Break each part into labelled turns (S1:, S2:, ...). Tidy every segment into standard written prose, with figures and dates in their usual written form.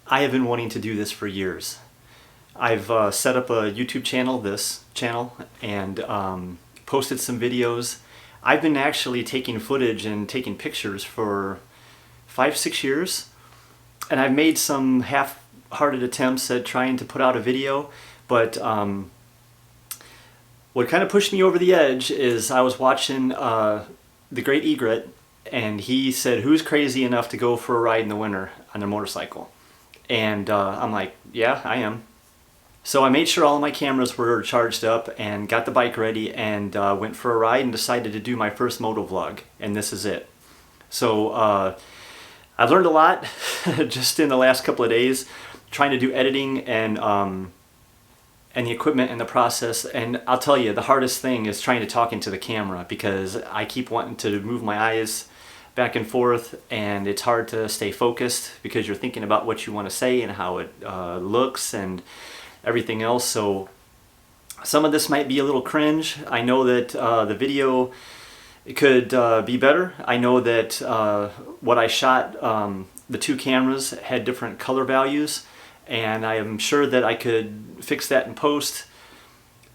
S1: I have been wanting to do this for years. I've set up a YouTube channel, and posted some videos. I've been actually taking footage and taking pictures for 5-6 years, and I've made some half-hearted attempts at trying to put out a video, but what kind of pushed me over the edge is I was watching the great Egret, and he said, who's crazy enough to go for a ride in the winter on their motorcycle? And I'm like, yeah, I am. So I made sure all of my cameras were charged up and got the bike ready and went for a ride and decided to do my first motovlog, and this is it. So I've learned a lot just in the last couple of days trying to do editing and the equipment and the process, and I'll tell you, the hardest thing is trying to talk into the camera because I keep wanting to move my eyes back and forth, and it's hard to stay focused because you're thinking about what you want to say and how it looks and everything else. So some of this might be a little cringe. I know that the video could be better. I know that what I shot, the two cameras had different color values, and I am sure that I could fix that in post.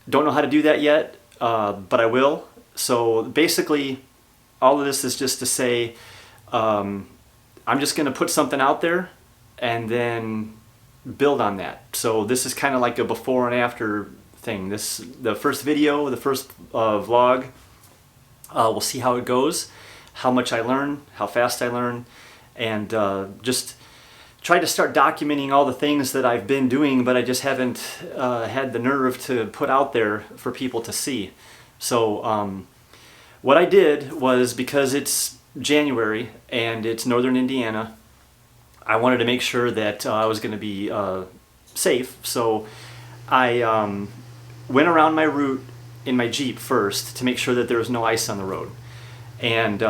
S1: Don't know how to do that yet, but I will. So basically, all of this is just to say, I'm just going to put something out there and then build on that. So this is kind of like a before and after thing. The first video, the first vlog, we'll see how it goes, how much I learn, how fast I learn, and just try to start documenting all the things that I've been doing, but I just haven't had the nerve to put out there for people to see. So what I did was, because it's January and it's northern Indiana, I wanted to make sure that I was going to be safe. So I went around my route in my Jeep first to make sure that there was no ice on the road. And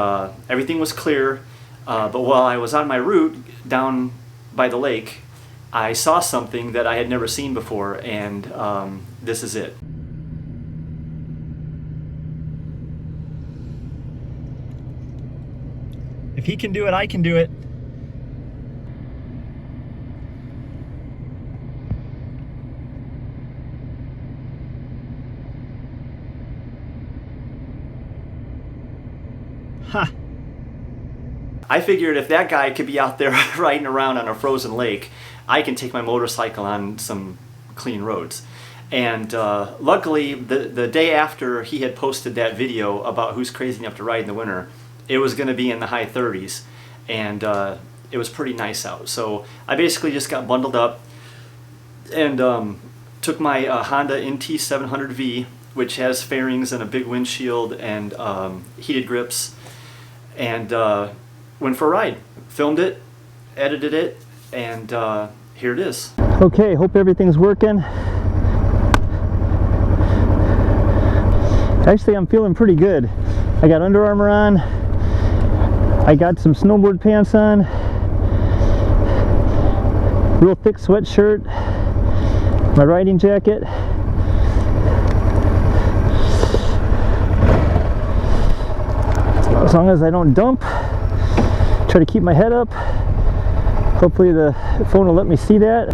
S1: everything was clear, but while I was on my route down by the lake, I saw something that I had never seen before, and this is it. If he can do it, I can do it. Ha! I figured if that guy could be out there riding around on a frozen lake, I can take my motorcycle on some clean roads. And luckily, the day after he had posted that video about who's crazy enough to ride in the winter, it was going to be in the high 30s, and it was pretty nice out. So I basically just got bundled up and took my Honda NT700V, which has fairings and a big windshield and heated grips, and went for a ride. Filmed it, edited it, and here it is. Okay, hope everything's working. Actually, I'm feeling pretty good. I got Under Armour on. I got some snowboard pants on. Real thick sweatshirt. My riding jacket. As long as I don't dump. Try to keep my head up. Hopefully the phone will let me see that.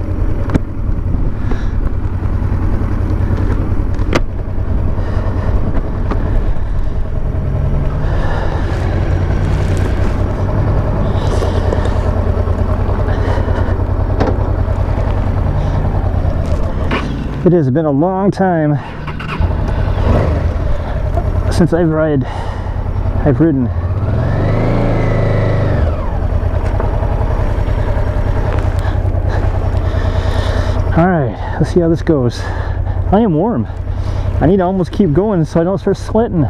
S1: It has been a long time since I've ridden. Alright, let's see how this goes. I am warm. I need to almost keep going so I don't start sweating.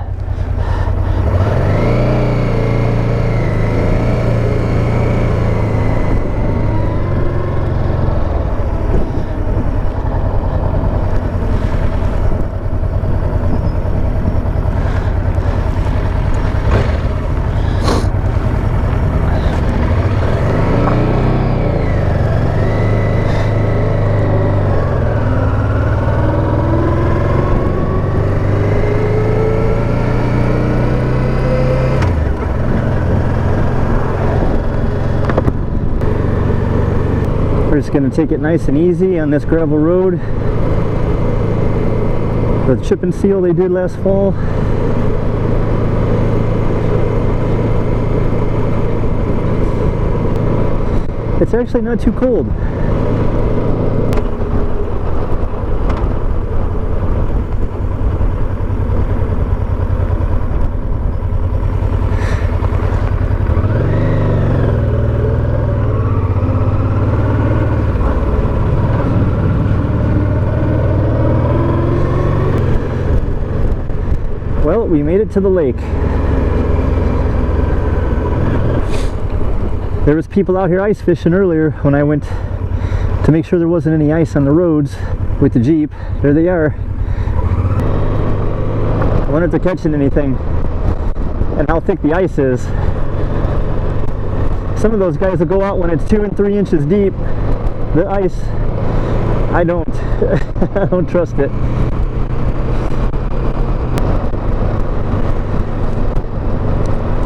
S2: We're just going to take it nice and easy on this gravel road. The chip and seal they did last fall. It's actually not too cold. Well, we made it to the lake. There was people out here ice fishing earlier when I went to make sure there wasn't any ice on the roads with the Jeep. There they are. I wonder if they're catching anything and how thick the ice is. Some of those guys will go out when it's 2 and 3 inches deep. The ice, I don't. I don't trust it.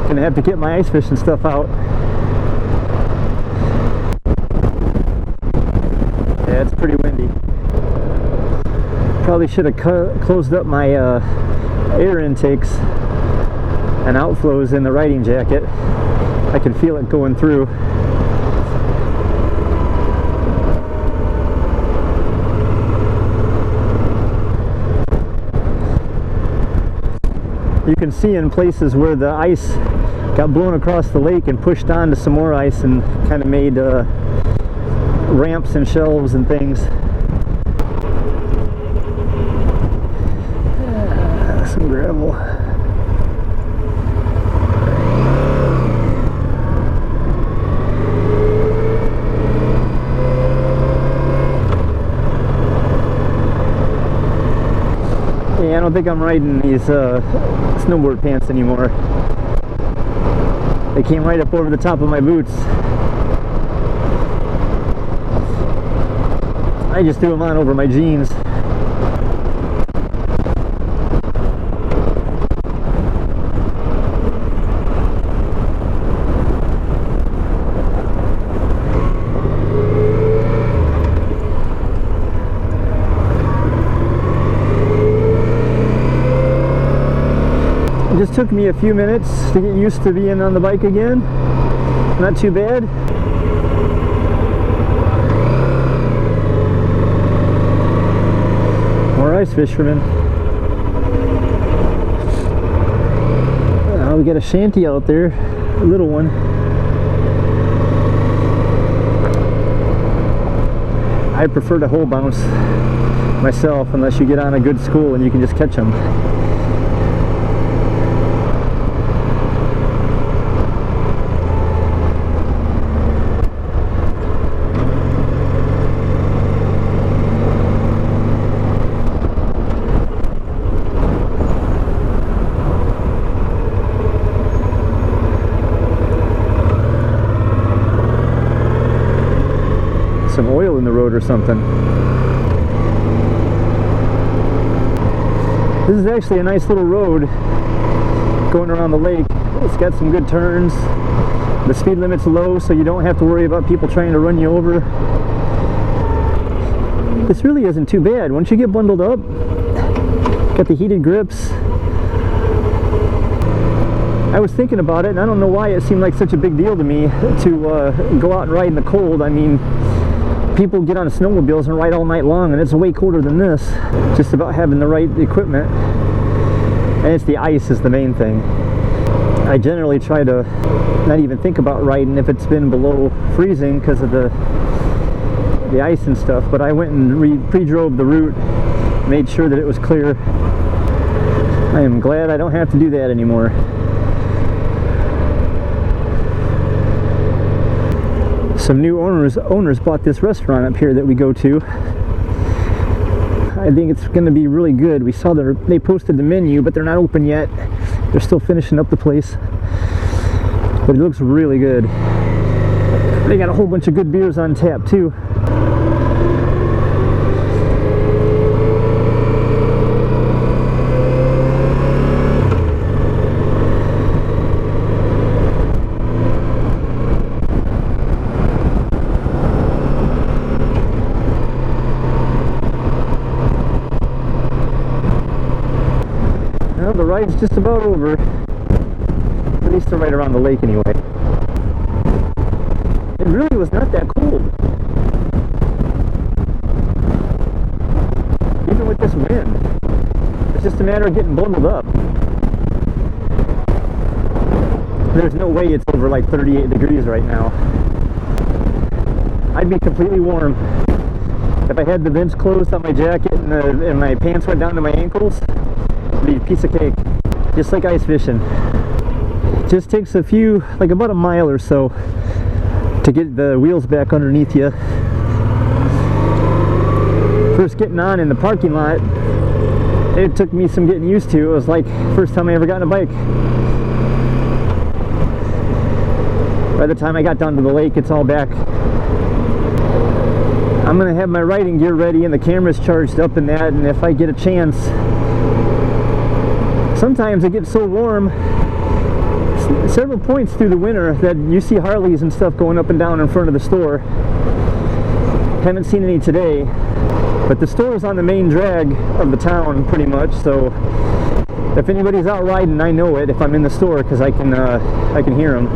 S2: Gonna have to get my ice fishing stuff out. Yeah, it's pretty windy. Probably should have closed up my air intakes and outflows in the riding jacket. I can feel it going through. You can see in places where the ice got blown across the lake and pushed onto some more ice and kind of made ramps and shelves and things. Some gravel. Yeah, I don't think I'm riding these snowboard pants anymore. They came right up over the top of my boots. I just threw them on over my jeans. It just took me a few minutes to get used to being on the bike again. Not too bad. More ice fishermen. We got a shanty out there, a little one. I prefer to hole bounce myself unless you get on a good school and you can just catch them. Some oil in the road or something. This is actually a nice little road going around the lake. It's got some good turns. The speed limit's low, so you don't have to worry about people trying to run you over. This really isn't too bad. Once you get bundled up, got the heated grips. I was thinking about it, and I don't know why it seemed like such a big deal to me to go out and ride in the cold. I mean, people get on snowmobiles and ride all night long, and it's way colder than this. Just about having the right equipment, and it's the ice is the main thing. I generally try to not even think about riding if it's been below freezing because of the ice and stuff, but I went and pre-drove the route, made sure that it was clear. I am glad I don't have to do that anymore. Some new owners bought this restaurant up here that we go to. I think it's going to be really good. We saw they posted the menu, but they're not open yet. They're still finishing up the place, but it looks really good. They got a whole bunch of good beers on tap too. ride's just about over. At least the ride around the lake anyway. It really was not that cold. Even with this wind. It's just a matter of getting bundled up. There's no way it's over like 38 degrees right now. I'd be completely warm. If I had the vents closed on my jacket and my pants went down to my ankles, it'd be a piece of cake. Just like ice fishing. Just takes a few, like about a mile or so to get the wheels back underneath you. First getting on in the parking lot, it took me some getting used to. It was like first time I ever got on a bike. By the time I got down to the lake, it's all back. I'm gonna have my riding gear ready and the camera's charged up and that, and if I get a chance, sometimes it gets so warm several points through the winter that you see Harleys and stuff going up and down in front of the store. Haven't seen any today, but the store is on the main drag of the town pretty much, so if anybody's out riding, I know it if I'm in the store because I can hear them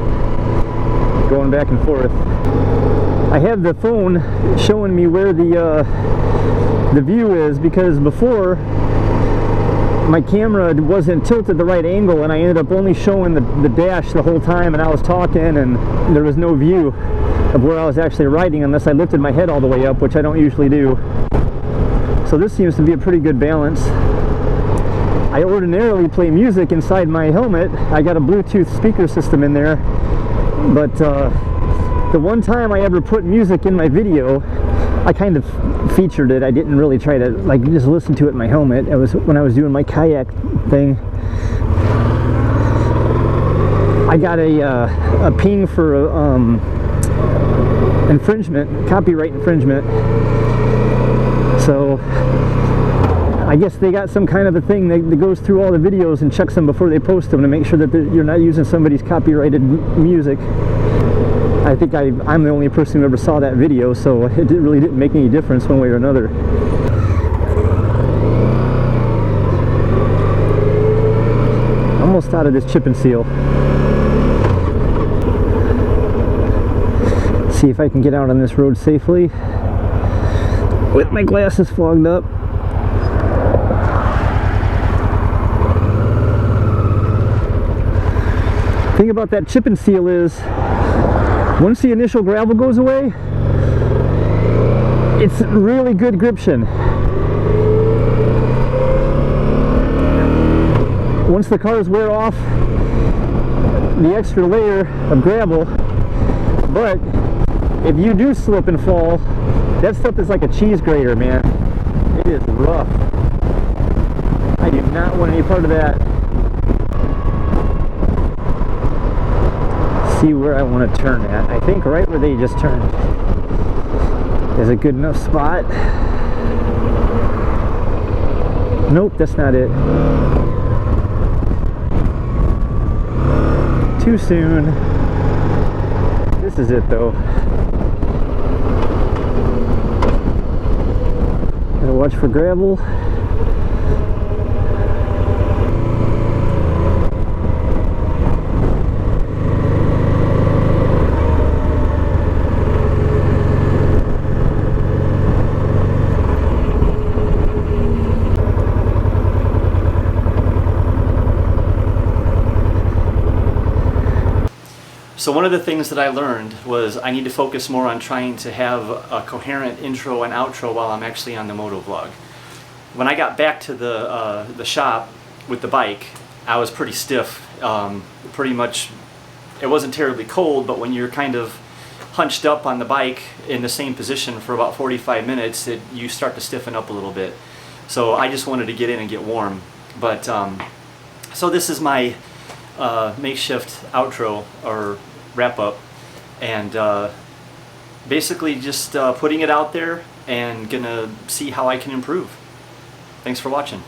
S2: going back and forth. I have the phone showing me where the view is, because before my camera wasn't tilted the right angle and I ended up only showing the dash the whole time, and I was talking and there was no view of where I was actually riding unless I lifted my head all the way up, which I don't usually do. So this seems to be a pretty good balance. I ordinarily play music inside my helmet. I got a Bluetooth speaker system in there, but the one time I ever put music in my video, I kind of featured it. I didn't really try to like just listen to it in my helmet. It was when I was doing my kayak thing. I got a ping for infringement, copyright infringement. So I guess they got some kind of a thing that goes through all the videos and checks them before they post them to make sure that you're not using somebody's copyrighted music. I think I'm the only person who ever saw that video, so it really didn't make any difference one way or another. Almost out of this chip and seal. See if I can get out on this road safely with my glasses fogged up. The thing about that chip and seal is, once the initial gravel goes away, it's really good gription. Once the cars wear off the extra layer of gravel, but if you do slip and fall, that stuff is like a cheese grater, man. It is rough. I do not want any part of that. See where I want to turn at. I think right where they just turned is a good enough spot. Nope, that's not it. Too soon. This is it though. Gotta watch for gravel.
S1: So one of the things that I learned was I need to focus more on trying to have a coherent intro and outro while I'm actually on the motovlog. When I got back to the shop with the bike, I was pretty stiff. Pretty much, it wasn't terribly cold, but when you're kind of hunched up on the bike in the same position for about 45 minutes, you start to stiffen up a little bit. So I just wanted to get in and get warm. But so this is my makeshift outro or wrap up, and basically just putting it out there and gonna see how I can improve. Thanks for watching.